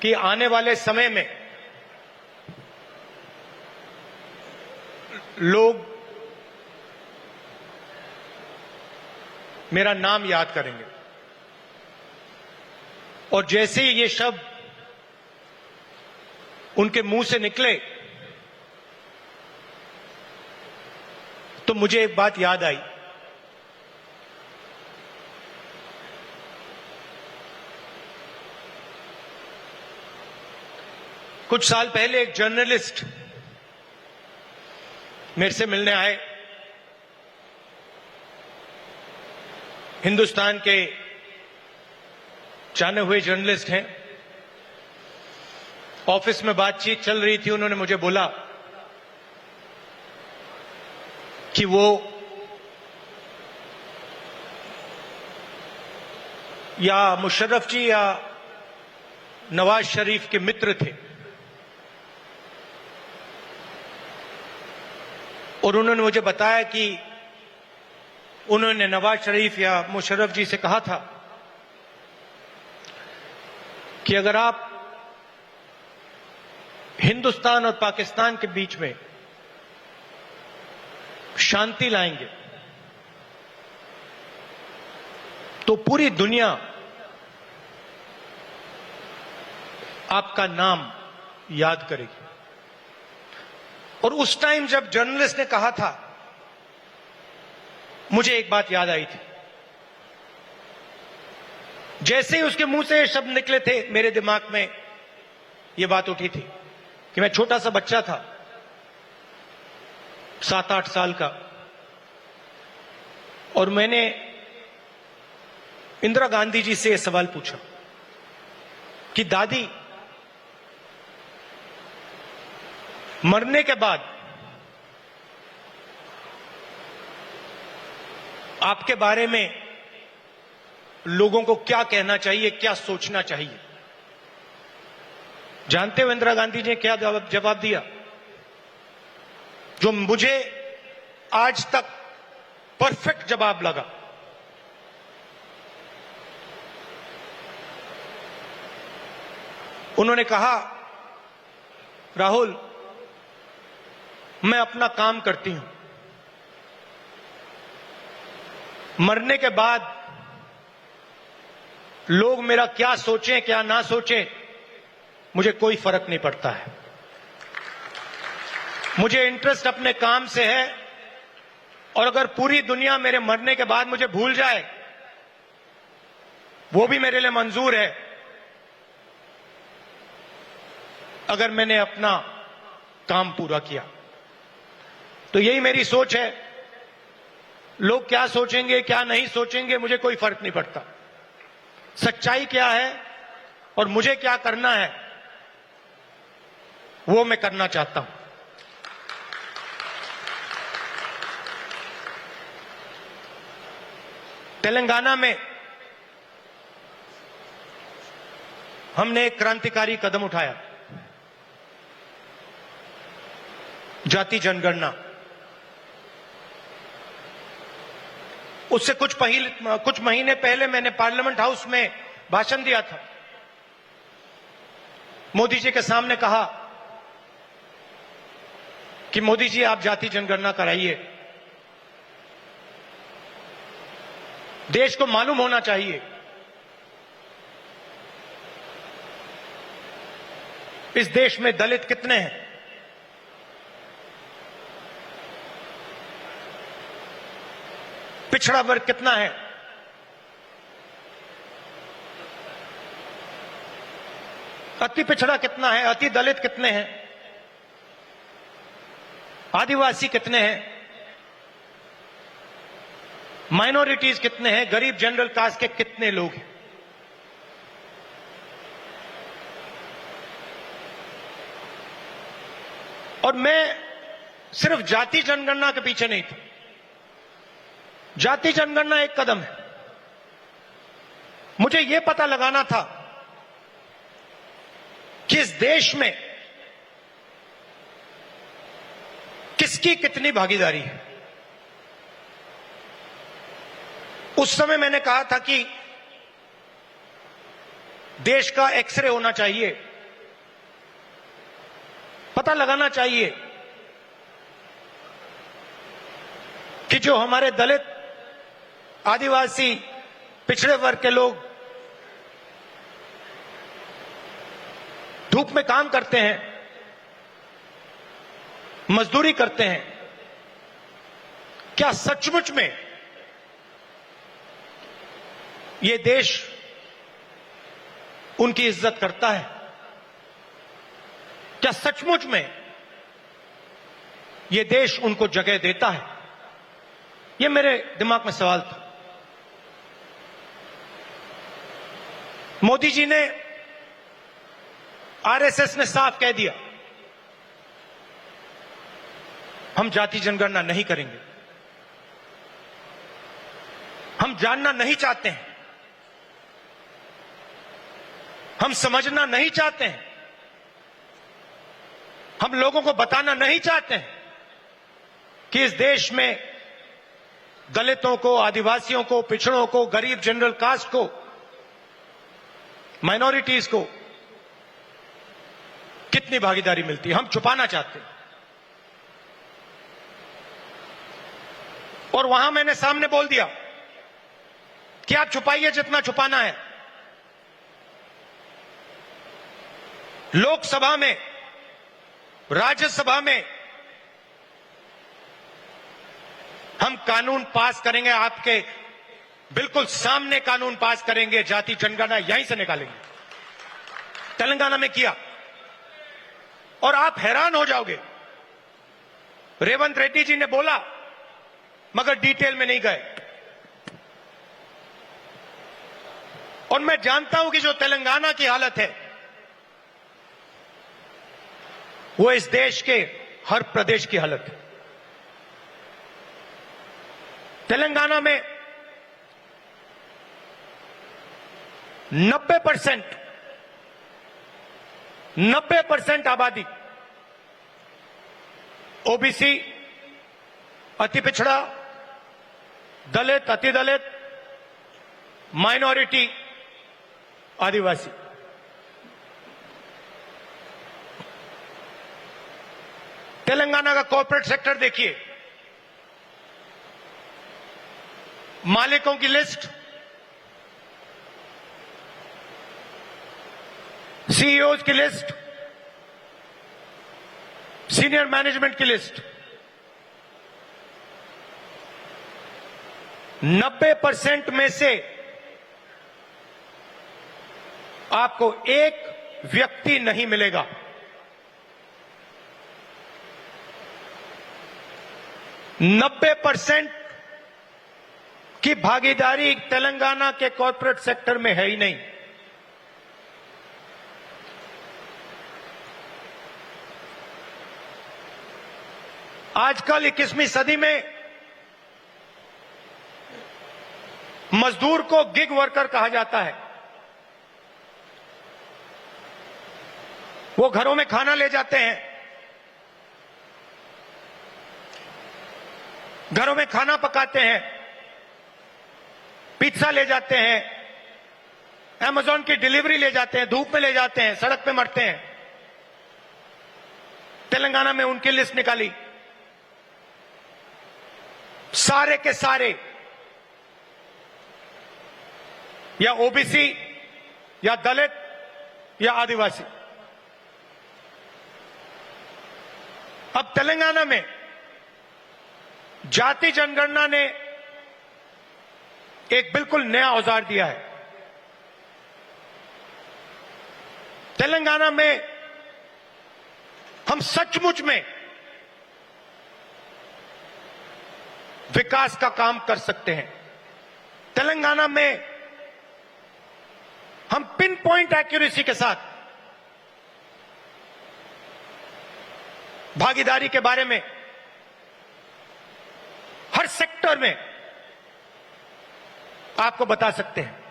कि आने वाले समय में लोग मेरा नाम याद करेंगे और जैसे ही ये शब्द उनके मुंह से निकले तो मुझे एक बात याद आई। कुछ साल पहले एक जर्नलिस्ट मेरे से मिलने आए। हिंदुस्तान के जाने हुए जर्नलिस्ट हैं। ऑफिस में बातचीत चल रही थी। उन्होंने मुझे बोला कि वो या मुशर्रफ जी या नवाज शरीफ के मित्र थे और उन्होंने मुझे बताया कि उन्होंने नवाज शरीफ या मुशर्रफ जी से कहा था कि अगर आप हिंदुस्तान और पाकिस्तान के बीच में शांति लाएंगे तो पूरी दुनिया आपका नाम याद करेगी। और उस टाइम जब जर्नलिस्ट ने कहा था मुझे एक बात याद आई थी। जैसे ही उसके मुंह से ये शब्द निकले थे मेरे दिमाग में ये बात उठी थी कि मैं छोटा सा बच्चा था, 7-8 साल का, और मैंने इंदिरा गांधी जी से यह सवाल पूछा कि दादी, मरने के बाद आपके बारे में लोगों को क्या कहना चाहिए, क्या सोचना चाहिए? जानते हो इंदिरा गांधी जी ने क्या जवाब दिया, जो मुझे आज तक परफेक्ट जवाब लगा। उन्होंने कहा, राहुल, मैं अपना काम करती हूं, मरने के बाद लोग मेरा क्या सोचें क्या ना सोचें मुझे कोई फर्क नहीं पड़ता है। मुझे इंटरेस्ट अपने काम से है और अगर पूरी दुनिया मेरे मरने के बाद मुझे भूल जाए वो भी मेरे लिए मंजूर है, अगर मैंने अपना काम पूरा किया। तो यही मेरी सोच है। लोग क्या सोचेंगे क्या नहीं सोचेंगे मुझे कोई फर्क नहीं पड़ता। सच्चाई क्या है और मुझे क्या करना है वो मैं करना चाहता हूं। तेलंगाना में हमने एक क्रांतिकारी कदम उठाया, जाति जनगणना। उससे कुछ महीने पहले मैंने पार्लियामेंट हाउस में भाषण दिया था। मोदी जी के सामने कहा कि मोदी जी आप जाति जनगणना कराइए, देश को मालूम होना चाहिए इस देश में दलित कितने हैं, पिछड़ा वर्ग कितना है, अति पिछड़ा कितना है, अति दलित कितने हैं, आदिवासी कितने हैं, माइनॉरिटीज कितने हैं, गरीब जनरल कास्ट के कितने लोग हैं। और मैं सिर्फ जाति जनगणना के पीछे नहीं था। जाति जनगणना एक कदम है। मुझे यह पता लगाना था कि इस देश में किसकी कितनी भागीदारी है। उस समय मैंने कहा था कि देश का एक्सरे होना चाहिए पता लगाना चाहिए कि जो हमारे दलित, आदिवासी, पिछड़े वर्ग के लोग धूप में काम करते हैं, मजदूरी करते हैं, क्या सचमुच में ये देश उनकी इज्जत करता है? क्या सचमुच में ये देश उनको जगह देता है? ये मेरे दिमाग में सवाल था। मोदी जी ने, आरएसएस ने साफ कह दिया, हम जाति जनगणना नहीं करेंगे, हम जानना नहीं चाहते हैं, हम समझना नहीं चाहते हैं, हम लोगों को बताना नहीं चाहते हैं कि इस देश में दलितों को, आदिवासियों को, पिछड़ों को, गरीब जनरल कास्ट को, माइनॉरिटीज को कितनी भागीदारी मिलती है, हम छुपाना चाहते हैं। और वहां मैंने सामने बोल दिया कि आप छुपाइए जितना छुपाना है। लोकसभा में, राज्यसभा में हम कानून पास करेंगे, आपके बिल्कुल सामने कानून पास करेंगे, जाति जनगणना यहीं से निकालेंगे। तेलंगाना में किया और आप हैरान हो जाओगे। रेवंत रेड्डी जी ने बोला मगर डिटेल में नहीं गए। और मैं जानता हूं कि जो तेलंगाना की हालत है वो इस देश के हर प्रदेश की हालत है। तेलंगाना में 90% आबादी ओबीसी, अति पिछड़ा, दलित, अति दलित, माइनॉरिटी, आदिवासी। तेलंगाना का कॉर्पोरेट सेक्टर देखिए, मालिकों की लिस्ट, सीईओज की लिस्ट, सीनियर मैनेजमेंट की लिस्ट, 90% में से आपको एक व्यक्ति नहीं मिलेगा। नब्बे % की भागीदारी तेलंगाना के कॉर्पोरेट सेक्टर में है ही नहीं। आजकल 21वीं सदी में मजदूर को गिग वर्कर कहा जाता है। वो घरों में खाना ले जाते हैं, घरों में खाना पकाते हैं, पिज्जा ले जाते हैं, अमेज़न की डिलीवरी ले जाते हैं, धूप में ले जाते हैं, सड़क पे मरते हैं। तेलंगाना में उनकी लिस्ट निकाली, सारे के सारे या ओबीसी या दलित या आदिवासी। अब तेलंगाना में जाति जनगणना ने एक बिल्कुल नया औजार दिया है। तेलंगाना में हम सचमुच में विकास का काम कर सकते हैं। तेलंगाना में हम पिन पॉइंट एक्यूरेसी के साथ भागीदारी के बारे में हर सेक्टर में आपको बता सकते हैं।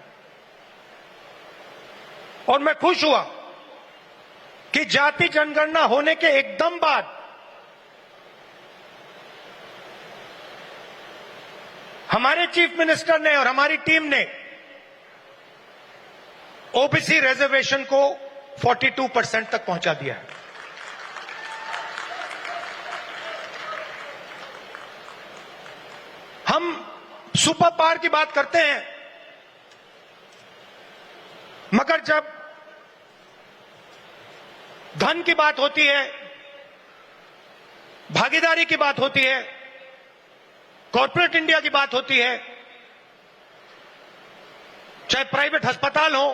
और मैं खुश हुआ कि जाति जनगणना होने के एकदम बाद हमारे चीफ मिनिस्टर ने और हमारी टीम ने ओबीसी रिजर्वेशन को 42% तक पहुंचा दिया है। हम सुपर पावर की बात करते हैं, मगर जब धन की बात होती है, भागीदारी की बात होती है, कॉर्पोरेट इंडिया की बात होती है, चाहे प्राइवेट अस्पताल हो,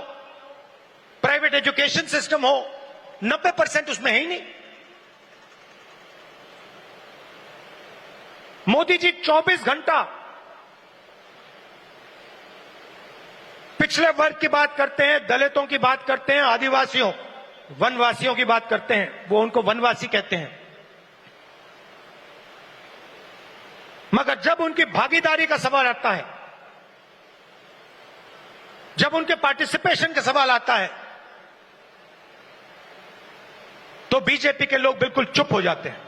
प्राइवेट एजुकेशन सिस्टम हो, 90% उसमें है ही नहीं। मोदी जी 24 घंटा पिछले वर्ग की बात करते हैं, दलितों की बात करते हैं, आदिवासियों, वनवासियों की बात करते हैं, वो उनको वनवासी कहते हैं। मगर जब उनकी भागीदारी का सवाल आता है, जब उनके पार्टिसिपेशन का सवाल आता है, तो बीजेपी के लोग बिल्कुल चुप हो जाते हैं।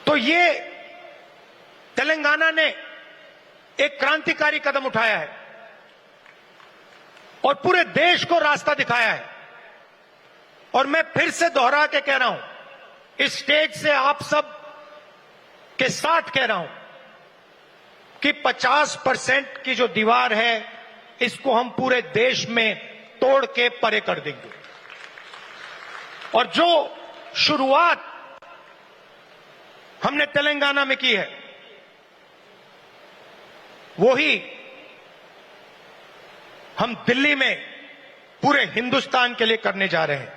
तो ये तेलंगाना ने एक क्रांतिकारी कदम उठाया है और पूरे देश को रास्ता दिखाया है। और मैं फिर से दोहरा के कह रहा हूं, इस स्टेज से आप सब के साथ कह रहा हूं कि 50% की जो दीवार है, इसको हम पूरे देश में तोड़ के परे कर देंगे। और जो शुरुआत हमने तेलंगाना में की है, वही हम दिल्ली में पूरे हिंदुस्तान के लिए करने जा रहे हैं।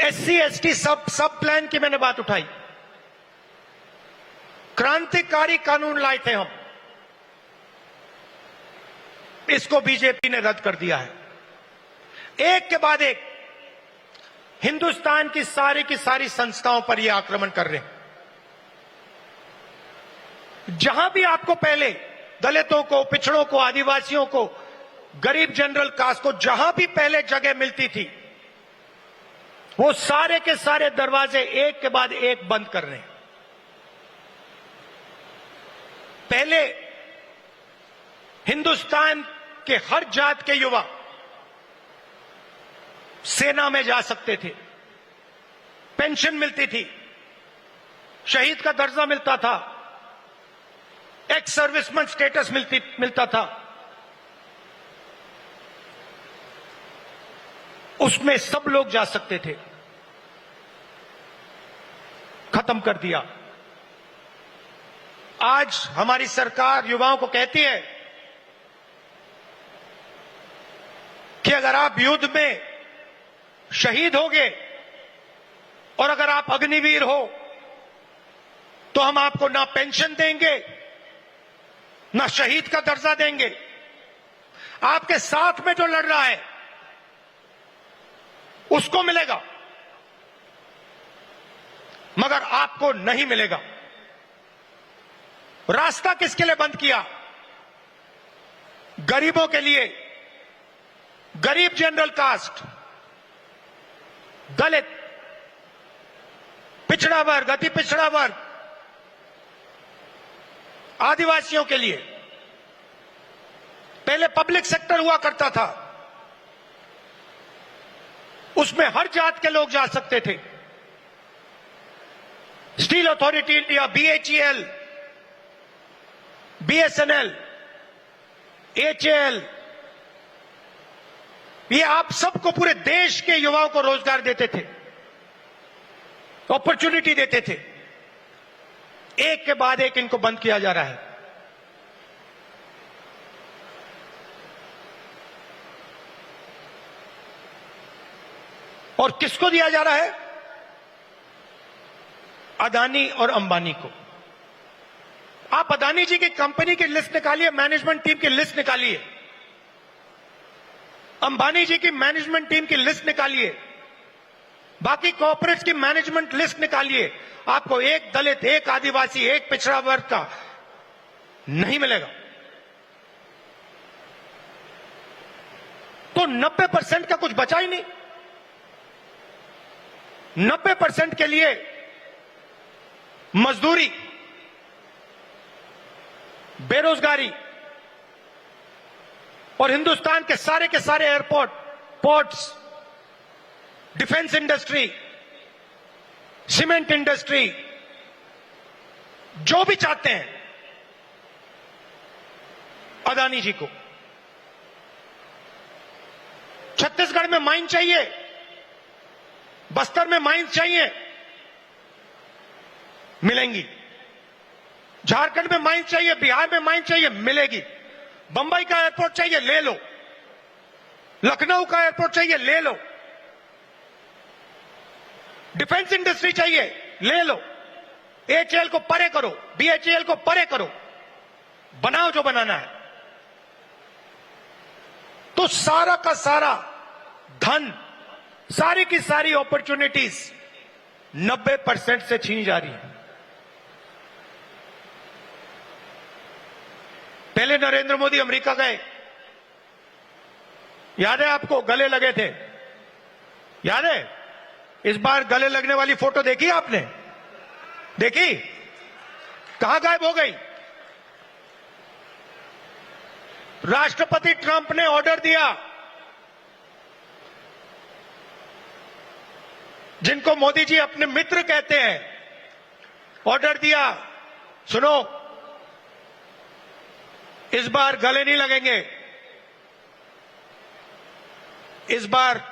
एससी एसटी सब प्लान की मैंने बात उठाई। क्रांतिकारी कानून लाए थे हम, इसको बीजेपी ने रद्द कर दिया है। एक के बाद एक हिंदुस्तान की सारी संस्थाओं पर यह आक्रमण कर रहे हैं। जहां भी आपको पहले दलितों को, पिछड़ों को, आदिवासियों को, गरीब जनरल कास्ट को जहां भी पहले जगह मिलती थी, वो सारे के सारे दरवाजे एक के बाद एक बंद कर रहे हैं। पहले हिंदुस्तान के हर जात के युवा सेना में जा सकते थे, पेंशन मिलती थी, शहीद का दर्जा मिलता था, एक्स सर्विसमैन स्टेटस मिलता था। उसमें सब लोग जा सकते थे, खत्म कर दिया। आज हमारी सरकार युवाओं को कहती है कि अगर आप युद्ध में शहीद होगे और अगर आप अग्निवीर हो, तो हम आपको ना पेंशन देंगे, ना शहीद का दर्जा देंगे। आपके साथ में जो लड़ रहा है उसको मिलेगा, मगर आपको नहीं मिलेगा। रास्ता किसके लिए बंद किया? गरीबों के लिए, गरीब जनरल कास्ट, दलित, पिछड़ा वर्ग, अति पिछड़ा वर्ग, आदिवासियों के लिए। पहले पब्लिक सेक्टर हुआ करता था, उसमें हर जात के लोग जा सकते थे। Steel authority India, BHEL, BSNL, HAL, ये आप सबको, पूरे देश के युवाओं को रोजगार देते थे, अपॉर्चुनिटी देते थे। एक के बाद एक इनको बंद किया जा रहा है। और किसको दिया जा रहा है? अदानी और अंबानी को। आप अदानी जी की कंपनी की लिस्ट निकालिए, मैनेजमेंट टीम की लिस्ट निकालिए, अंबानी जी की मैनेजमेंट टीम की लिस्ट निकालिए, बाकी कॉर्पोरेट्स की मैनेजमेंट लिस्ट निकालिए। आपको एक दलित, एक आदिवासी, एक पिछड़ा वर्ग का नहीं मिलेगा। तो 90% का कुछ बचा ही नहीं। 90% के लिए मजदूरी, बेरोजगारी, और हिंदुस्तान के सारे airport, ports, defence industry, cement industry, जो भी चाहते हैं अदानी जी को। छत्तीसगढ़ में माइन चाहिए, बस्तर में माइंस चाहिए, मिलेंगी। झारखंड में माइंस चाहिए, बिहार में माइंस चाहिए, मिलेगी। बंबई का एयरपोर्ट चाहिए, ले लो। लखनऊ का एयरपोर्ट चाहिए, ले लो। डिफेंस इंडस्ट्री चाहिए, ले लो। एचएएल को परे करो, बीएचईएल को परे करो, बनाओ जो बनाना है। तो सारा का सारा धन, सारी की सारी अपॉर्चुनिटीज 90% से छीनी जा रही है। पहले नरेंद्र मोदी अमेरिका गए, याद है आपको, गले लगे थे, याद है? इस बार गले लगने वाली फोटो देखी आपने? देखी? कहां गायब हो गई? राष्ट्रपति ट्रंप ने ऑर्डर दिया, जिनको मोदी जी अपने मित्र कहते हैं, ऑर्डर दिया, सुनो, इस बार गले नहीं लगेंगे, इस बार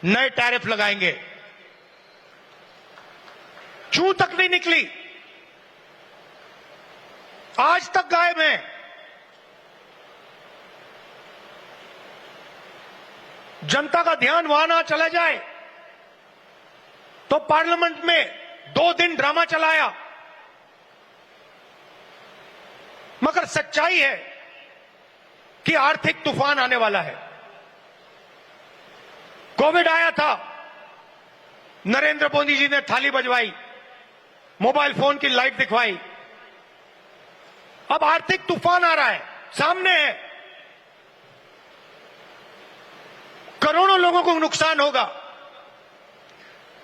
नए टैरिफ लगाएंगे। चू तक नहीं निकली, आज तक गायब है। जनता का ध्यान वहां ना चला जाए तो पार्लियामेंट में 2 दिन ड्रामा चलाया। मगर सच्चाई है कि आर्थिक तूफान आने वाला है। कोविड आया था, नरेंद्र मोदी जी ने थाली बजवाई, मोबाइल फोन की लाइट दिखवाई। अब आर्थिक तूफान आ रहा है, सामने है, करोड़ों लोगों को नुकसान होगा।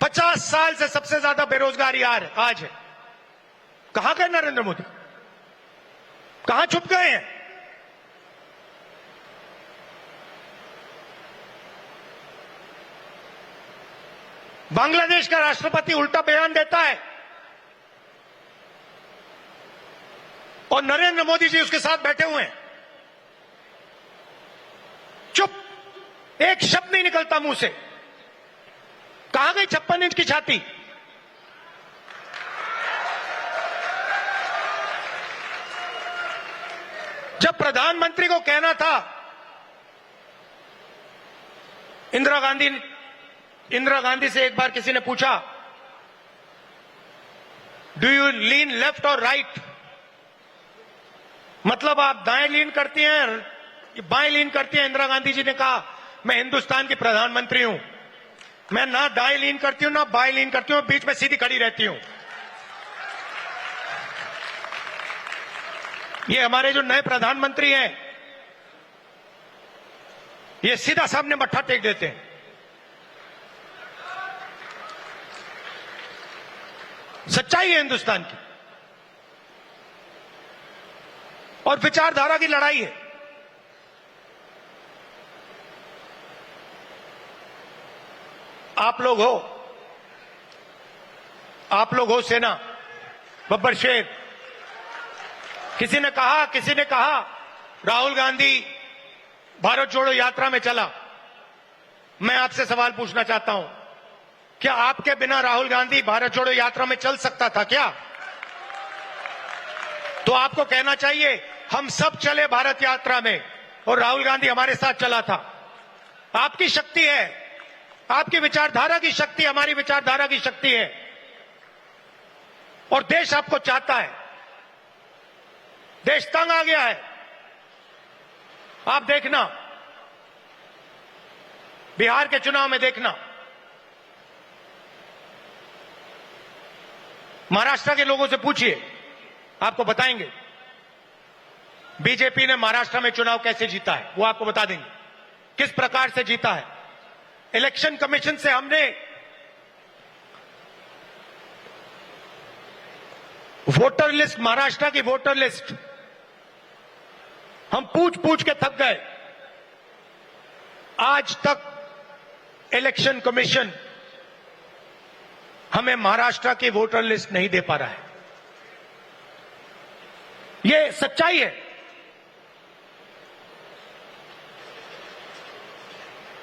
50 साल से सबसे ज्यादा बेरोजगारी आज है। कहां गए नरेंद्र मोदी? कहां छुप गए हैं? बांग्लादेश का राष्ट्रपति उल्टा बयान देता है और नरेंद्र मोदी जी उसके साथ बैठे हुए हैं, चुप, एक शब्द नहीं निकलता मुंह से। कहां गई 56 इंच की छाती? जब प्रधानमंत्री को कहना था, इंदिरा गांधी से एक बार किसी ने पूछा, डू यू लीन लेफ्ट और राइट, मतलब आप दाएं लीन करती हैं बाएं लीन करती हैं? इंदिरा गांधी जी ने कहा, मैं हिंदुस्तान की प्रधानमंत्री हूं, मैं ना दाएं लीन करती हूं ना बाएं लीन करती हूं, बीच में सीधी खड़ी रहती हूं। ये हमारे जो नए प्रधानमंत्री हैं, ये सीधा सामने मत्था टेक देते हैं। सच्चाई है हिंदुस्तान की, और विचारधारा की लड़ाई है। आप लोग हो सेना, बब्बर शेर। किसी ने कहा राहुल गांधी भारत जोड़ो यात्रा में चला। मैं आपसे सवाल पूछना चाहता हूं, क्या आपके बिना राहुल गांधी भारत जोड़ो यात्रा में चल सकता था क्या? तो आपको कहना चाहिए, हम सब चले भारत यात्रा में और राहुल गांधी हमारे साथ चला था। आपकी शक्ति है, आपकी विचारधारा की शक्ति हमारी विचारधारा की शक्ति है, और देश आपको चाहता है। देश तंग आ गया है। आप देखना, बिहार के चुनाव में देखना, महाराष्ट्र के लोगों से पूछिए, आपको बताएंगे बीजेपी ने महाराष्ट्र में चुनाव कैसे जीता है। वो आपको बता देंगे किस प्रकार से जीता है। इलेक्शन कमीशन से हमने वोटर लिस्ट, महाराष्ट्र की वोटर लिस्ट हम पूछ पूछ के थक गए। आज तक इलेक्शन कमीशन हमें महाराष्ट्र की वोटर लिस्ट नहीं दे पा रहा है। ये सच्चाई है।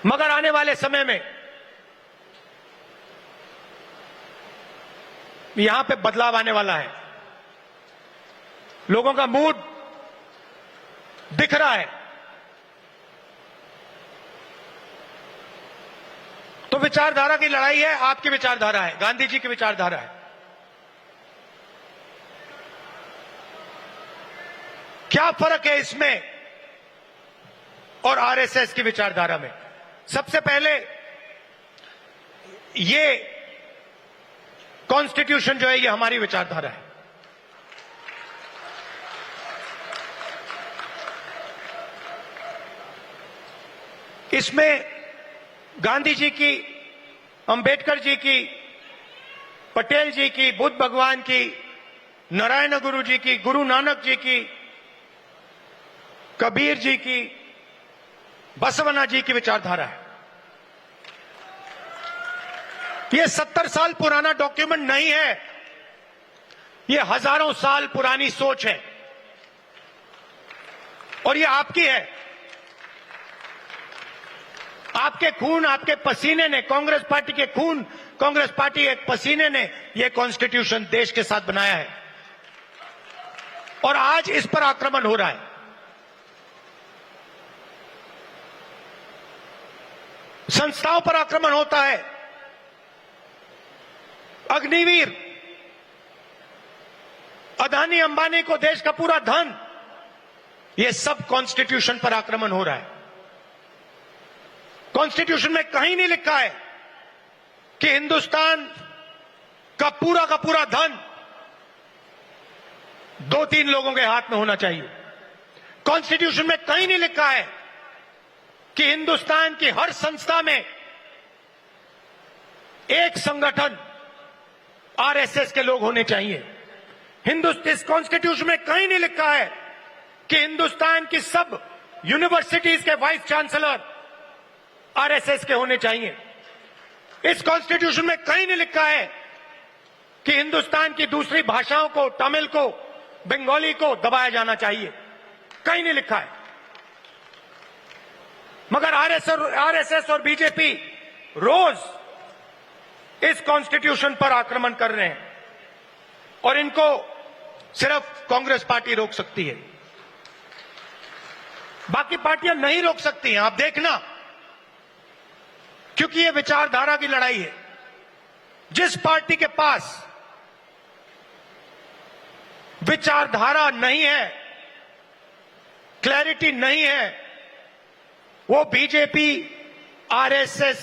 मगर आने वाले समय में यहां पे बदलाव आने वाला है। लोगों का मूड दिख रहा है। तो विचारधारा की लड़ाई है, आपकी विचारधारा है, गांधी जी की विचारधारा है। क्या फर्क है इसमें और आरएसएस की विचारधारा में? सबसे पहले ये कॉन्स्टिट्यूशन जो है ये हमारी विचारधारा है। इसमें गांधी जी की, अंबेडकर जी की, पटेल जी की, बुद्ध भगवान की, नारायण गुरु जी की, गुरु नानक जी की, कबीर जी की, बसवना जी की विचारधारा है। ये 70 साल पुराना डॉक्यूमेंट नहीं है, ये हजारों साल पुरानी सोच है और ये आपकी है। आपके खून, आपके पसीने ने, कांग्रेस पार्टी के खून, कांग्रेस पार्टी के पसीने ने यह कॉन्स्टिट्यूशन देश के साथ बनाया है और आज इस पर आक्रमण हो रहा है। संस्थाओं पर आक्रमण होता है। अग्निवीर, अदानी अंबानी को देश का पूरा धन, यह सब कॉन्स्टिट्यूशन पर आक्रमण हो रहा है। कॉन्स्टिट्यूशन में कहीं नहीं लिखा है कि हिंदुस्तान का पूरा धन 2-3 लोगों के हाथ में होना चाहिए। कॉन्स्टिट्यूशन में कहीं नहीं लिखा है कि हिंदुस्तान की हर संस्था में एक संगठन आरएसएस के लोग होने चाहिए। इस कॉन्स्टिट्यूशन में कहीं नहीं लिखा है कि हिंदुस्तान की सब यूनिवर्सिटीज के वाइस चांसलर आरएसएस के होने चाहिए। इस कॉन्स्टिट्यूशन में कहीं नहीं लिखा है कि हिंदुस्तान की दूसरी भाषाओं को, तमिल को, बंगाली को दबाया जाना चाहिए। कहीं नहीं लिखा है। मगर आरएसएस और बीजेपी रोज इस कॉन्स्टिट्यूशन पर आक्रमण कर रहे हैं और इनको सिर्फ कांग्रेस पार्टी रोक सकती है, बाकी पार्टियां नहीं रोक सकती हैं। आप देखना, क्योंकि ये विचारधारा की लड़ाई है। जिस पार्टी के पास विचारधारा नहीं है, क्लैरिटी नहीं है, वो बीजेपी, आरएसएस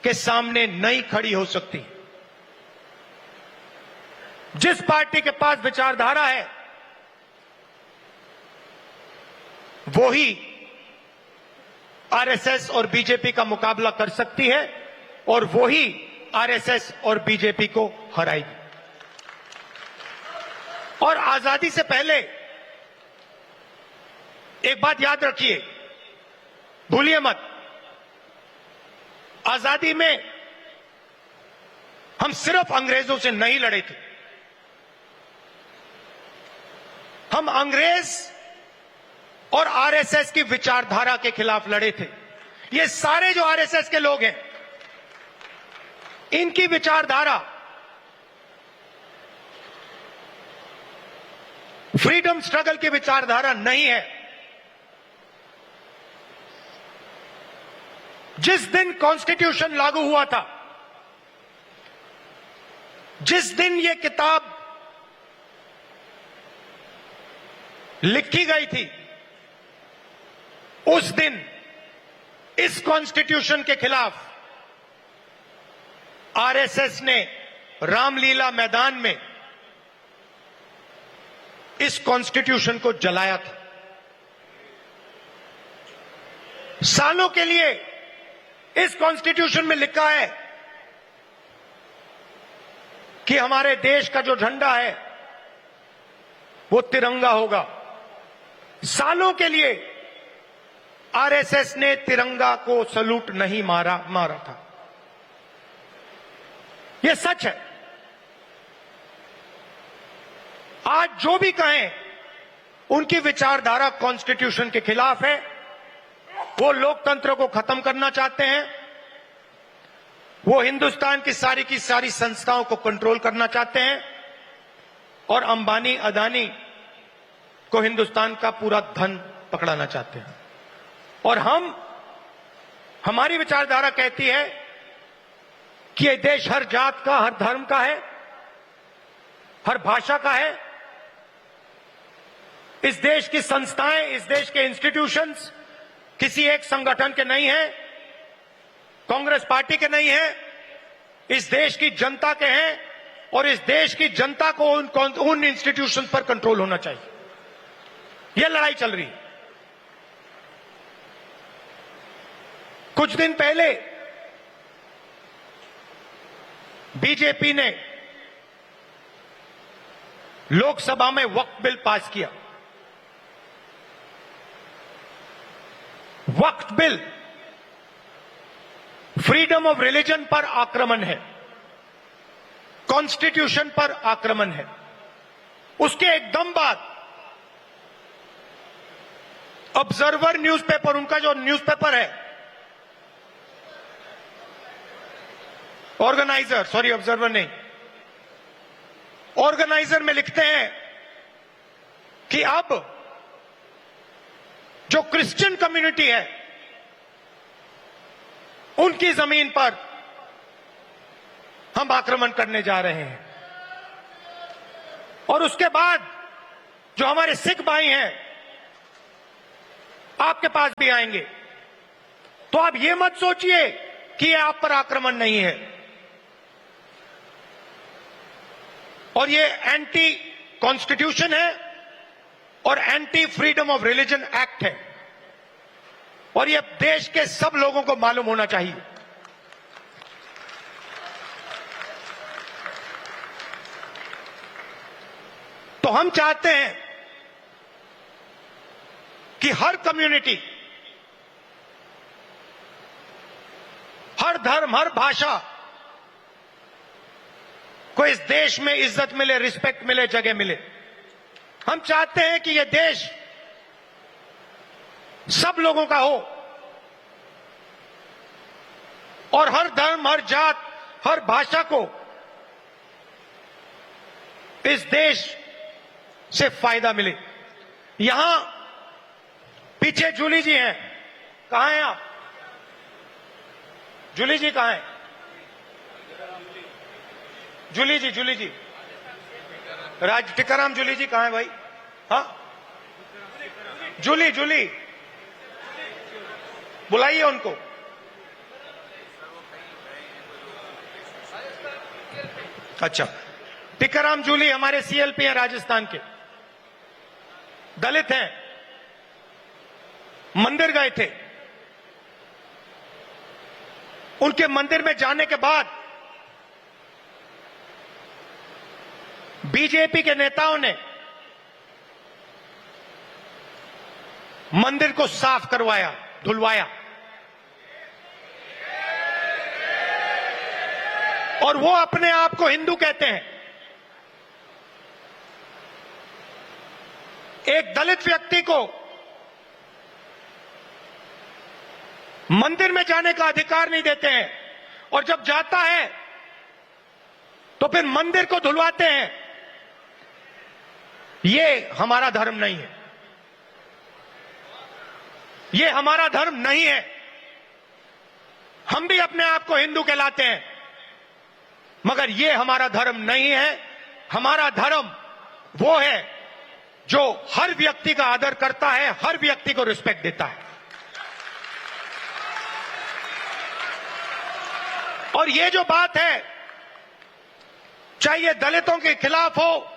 के सामने नहीं खड़ी हो सकती। जिस पार्टी के पास विचारधारा है वो ही आरएसएस और बीजेपी का मुकाबला कर सकती है और वो ही आरएसएस और बीजेपी को हराएगी। और आजादी से पहले एक बात याद रखिए, भूलिए मत, आजादी में हम सिर्फ अंग्रेजों से नहीं लड़े थे। हम अंग्रेज और आरएसएस की विचारधारा के खिलाफ लड़े थे। ये सारे जो आरएसएस के लोग हैं, इनकी विचारधारा फ्रीडम स्ट्रगल की विचारधारा नहीं है। जिस दिन कॉन्स्टिट्यूशन लागू हुआ था, जिस दिन ये किताब लिखी गई थी, उस दिन इस कॉन्स्टिट्यूशन के खिलाफ आरएसएस ने रामलीला मैदान में इस कॉन्स्टिट्यूशन को जलाया था। सालों के लिए इस कॉन्स्टिट्यूशन में लिखा है कि हमारे देश का जो झंडा है वो तिरंगा होगा। सालों के लिए आरएसएस ने तिरंगा को सलूट नहीं मारा था। यह सच है। आज जो भी कहें उनकी विचारधारा कॉन्स्टिट्यूशन के खिलाफ है। वो लोकतंत्र को खत्म करना चाहते हैं। वो हिंदुस्तान की सारी संस्थाओं को कंट्रोल करना चाहते हैं और अंबानी अदानी को हिंदुस्तान का पूरा धन पकड़ाना चाहते हैं। और हमारी विचारधारा कहती है कि यह देश हर जात का, हर धर्म का है, हर भाषा का है। इस देश की संस्थाएं, इस देश के इंस्टीट्यूशंस किसी एक संगठन के नहीं हैं, कांग्रेस पार्टी के नहीं हैं, इस देश की जनता के हैं। और इस देश की जनता को उन इंस्टीट्यूशंस पर कंट्रोल होना चाहिए। यह लड़ाई चल रही है। कुछ दिन पहले बीजेपी ने लोकसभा में वक्फ बिल पास किया। वक्फ बिल फ्रीडम ऑफ रिलीजन पर आक्रमण है, कॉन्स्टिट्यूशन पर आक्रमण है। उसके एकदम बाद ऑब्जर्वर न्यूज़पेपर, उनका जो न्यूज़पेपर है, ऑर्गेनाइजर नहीं, ऑर्गेनाइजर में लिखते हैं कि अब जो क्रिश्चियन कम्युनिटी है उनकी जमीन पर हम आक्रमण करने जा रहे हैं। और उसके बाद जो हमारे सिख भाई हैं आपके पास भी आएंगे। तो आप ये मत सोचिए कि ये आप पर आक्रमण नहीं है। और ये एंटी कॉन्स्टिट्यूशन है और anti freedom of religion act है। और ये देश के सब लोगों को मालूम होना चाहिए। तो हम चाहते हैं कि हर कम्युनिटी, हर धर्म, हर भाषा को इस देश में इज्जत मिले, रिस्पेक्ट मिले, जगह मिले। हम चाहते हैं कि यह देश सब लोगों का हो और हर धर्म, हर जात, हर भाषा को इस देश से फायदा मिले। यहां पीछे जूली जी हैं, कहां हैं आप? जूली जी कहां हैं? जूली जी टिकाराम जूली जी कहां है भाई? हाँ, जूली बुलाइए उनको। अच्छा, टिकाराम जूली हमारे सीएलपी हैं, राजस्थान के, दलित हैं, मंदिर गए थे। उनके मंदिर में जाने के बाद बीजेपी के नेताओं ने मंदिर को साफ करवाया, धुलवाया। और वो अपने आप को हिंदू कहते हैं। एक दलित व्यक्ति को मंदिर में जाने का अधिकार नहीं देते हैं और जब जाता है तो फिर मंदिर को धुलवाते हैं। ये हमारा धर्म नहीं है, ये हमारा धर्म नहीं है। हम भी अपने आप को हिंदू कहलाते हैं, मगर ये हमारा धर्म नहीं है। हमारा धर्म वो है जो हर व्यक्ति का आदर करता है, हर व्यक्ति को रिस्पेक्ट देता है। और ये जो बात है, चाहे ये दलितों के खिलाफ हो,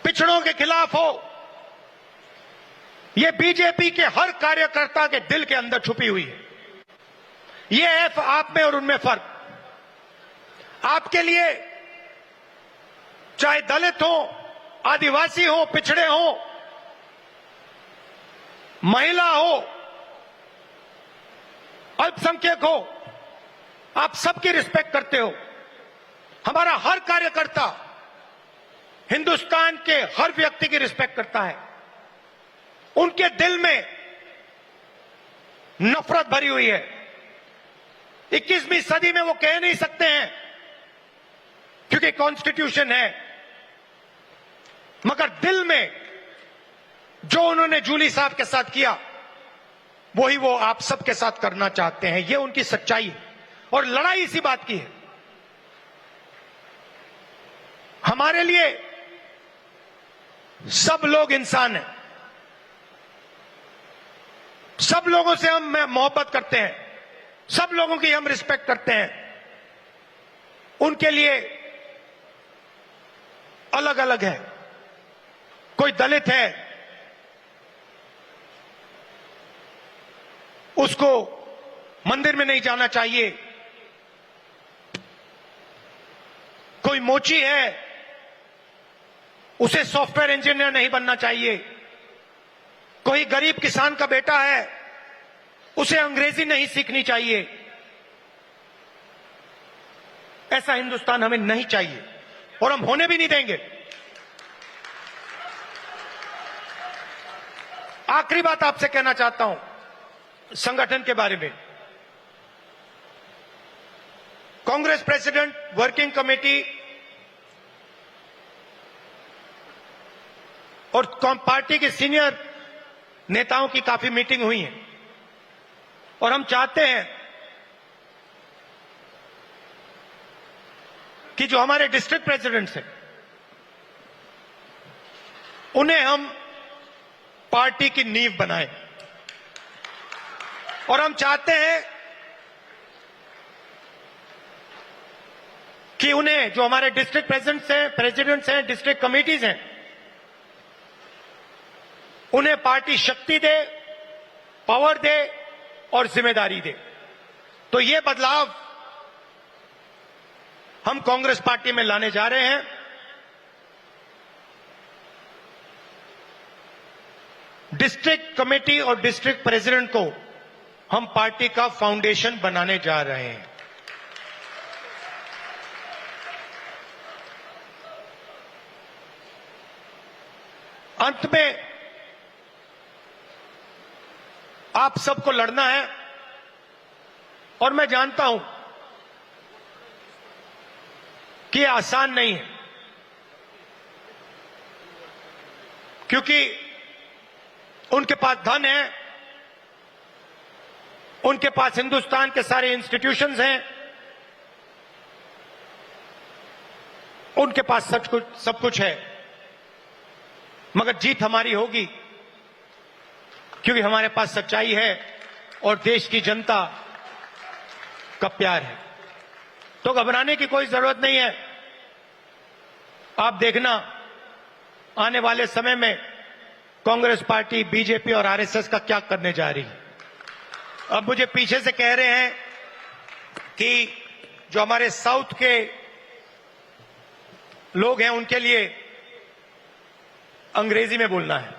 पिछड़ों के खिलाफ हो, ये बीजेपी के हर कार्यकर्ता के दिल के अंदर छुपी हुई है। ये है आप में और उनमें फर्क। आपके लिए चाहे दलित हो, आदिवासी हो, पिछड़े हो, महिला हो, अल्पसंख्यक हो, आप सबकी रिस्पेक्ट करते हो। हमारा हर कार्यकर्ता हिंदुस्तान के हर व्यक्ति की रिस्पेक्ट करता है। उनके दिल में नफरत भरी हुई है। 21वीं सदी में वो कह नहीं सकते हैं क्योंकि कॉन्स्टिट्यूशन है, मगर दिल में जो उन्होंने जूली साहब के साथ किया वही वो आप सबके साथ करना चाहते हैं। ये उनकी सच्चाई है और लड़ाई इसी बात की है। हमारे लिए सब लोग इंसान हैं, सब लोगों से हम मोहब्बत करते हैं, सब लोगों की हम रिस्पेक्ट करते हैं। उनके लिए अलग अलग है। कोई दलित है, उसको मंदिर में नहीं जाना चाहिए। कोई मोची है, उसे सॉफ्टवेयर इंजीनियर नहीं बनना चाहिए। कोई गरीब किसान का बेटा है, उसे अंग्रेजी नहीं सीखनी चाहिए। ऐसा हिंदुस्तान हमें नहीं चाहिए और हम होने भी नहीं देंगे। आखिरी बात आपसे कहना चाहता हूं संगठन के बारे में। कांग्रेस प्रेसिडेंट, वर्किंग कमेटी और पार्टी के सीनियर नेताओं की काफी मीटिंग हुई है और हम चाहते हैं कि जो हमारे डिस्ट्रिक्ट प्रेसिडेंट्स हैं उन्हें हम पार्टी की नींव बनाएं और हम चाहते हैं कि उन्हें, जो हमारे डिस्ट्रिक्ट प्रेसिडेंट्स हैं, डिस्ट्रिक्ट कमेटीज हैं, उन्हें पार्टी शक्ति दे, पावर दे और जिम्मेदारी दे। तो ये बदलाव हम कांग्रेस पार्टी में लाने जा रहे हैं। डिस्ट्रिक्ट कमेटी और डिस्ट्रिक्ट प्रेसिडेंट को हम पार्टी का फाउंडेशन बनाने जा रहे हैं। अंत में आप सबको लड़ना है और मैं जानता हूं कि ये आसान नहीं है, क्योंकि उनके पास धन है, उनके पास हिंदुस्तान के सारे इंस्टीट्यूशंस हैं, उनके पास सब कुछ है। मगर जीत हमारी होगी क्योंकि हमारे पास सच्चाई है और देश की जनता का प्यार है। तो घबराने की कोई जरूरत नहीं है। आप देखना आने वाले समय में कांग्रेस पार्टी, बीजेपी और आरएसएस का क्या करने जा रही है। अब मुझे पीछे से कह रहे हैं कि जो हमारे साउथ के लोग हैं उनके लिए अंग्रेजी में बोलना है,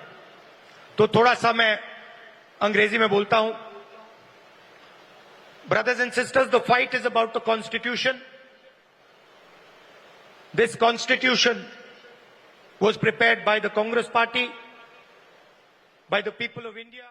तो थोड़ा सा मैं अंग्रेजी में बोलता हूं। Brothers and sisters, the fight is about the Constitution. This Constitution was prepared by the Congress Party, by the people of India.